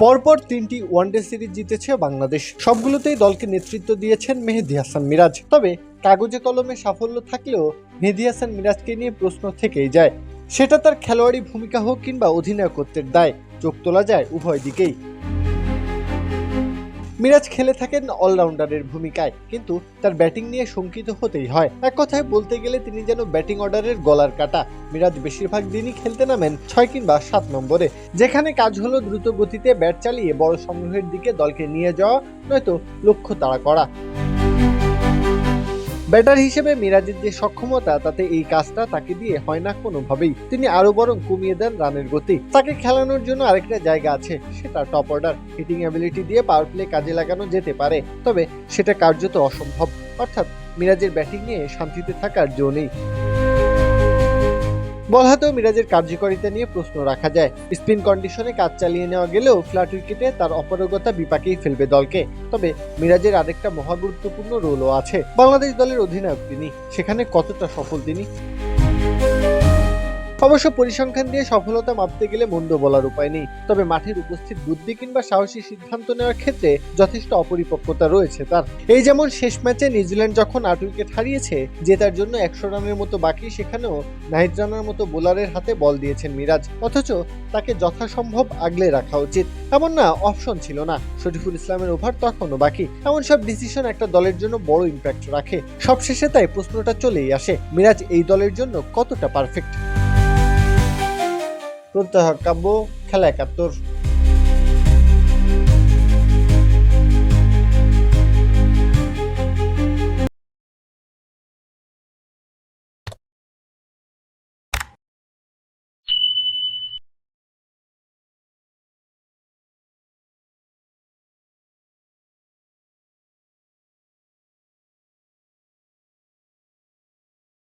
পরপর 3টি one day series জিতেছে বাংলাদেশ। সবগুলোতেই দলকে নেতৃত্ব দিয়েছেন মেহেদী হাসান মিরাজ। তবে কাগজে কলমে সাফল্য থাকলেও মেহেদী হাসান মিরাজকে নিয়ে প্রশ্ন থেকেই যায়। সেটা তার খেলোয়াড়ি ভূমিকা হোক কিংবা অধিনায়কত্বের দায়, চোখ তোলা যায় উভয় দিকেই। মিরাজ খেলে থাকেন অলরাউন্ডারের ভূমিকায়, কিন্তু তার ব্যাটিং নিয়ে শঙ্কিত হতেই হয়। এক কথায় বলতে গেলে তিনি যেন ব্যাটিং অর্ডারের গলার কাটা। মিরাজ বেশিরভাগ দিনই খেলতে নামেন 6 কিংবা 7 নম্বরে, যেখানে কাজ হলো দ্রুত গতিতে ব্যাট চালিয়ে বড় সংগ্রহের দিকে দলকে নিয়ে যাওয়া, নয়তো লক্ষ্য তাড়া করা। ব্যাটার হিসেবে মিরাজের যে সক্ষমতা, তাতে এই কাজটা তাকে দিয়ে হয় না কোনোভাবেই। তিনি আরো বরং কমিয়ে দেন রানের গতি। তাকে খেলানোর জন্য আরেকটা জায়গা আছে, সেটা টপ অর্ডার। হিটিং অ্যাবিলিটি দিয়ে পাওয়ার প্লে কাজে লাগানো যেতে পারে, তবে সেটা কার্যত অসম্ভব। অর্থাৎ মিরাজের ব্যাটিং নিয়ে শান্তিতে থাকার জো নেই। বল হাতেও মিরাজের কার্যকারিতা নিয়ে প্রশ্ন রাখা যায়। স্পিন কন্ডিশনে কাজ চালিয়ে নেওয়া গেলেও ফ্ল্যাট উইকেটে তার অপারগতা বিপাকেই ফেলবে দলকে। তবে মিরাজের আরেকটা মহাগুরুত্বপূর্ণ রোলও আছে। বাংলাদেশ দলের অধিনায়ক তিনি, সেখানে কতটা সফল তিনি। অবশ্য পরিসংখ্যান দিয়ে সফলতা মাপতে গেলে মন্দ বলার উপায় নেই। তবে মাঠের উপস্থিত বুদ্ধি কিংবা সাহসী সিদ্ধান্ত নেওয়ার ক্ষেত্রে যথেষ্ট অপরিপক্কতা রয়েছে তার। এই যেমন শেষ ম্যাচে নিউজিল্যান্ড যখন 8 উইকেট হারিয়েছে, জেতার জন্য 100 রানের মতো বাকি, সেখানেও নাহিদ রানার মতো বোলারের হাতে বল দিয়েছেন মিরাজ। অথচ তাকে যথাসম্ভব আগলে রাখা উচিত। এমন না অপশন ছিল না, শরীফুল ইসলামের ওভার তখনও বাকি। এমন সব ডিসিশন একটা দলের জন্য বড় ইম্প্যাক্ট রাখে। সবশেষে তাই প্রশ্নটা চলেই আসে, মিরাজ এই দলের জন্য কতটা পারফেক্ট। প্রত্যহ কাব্য, খেলা 71।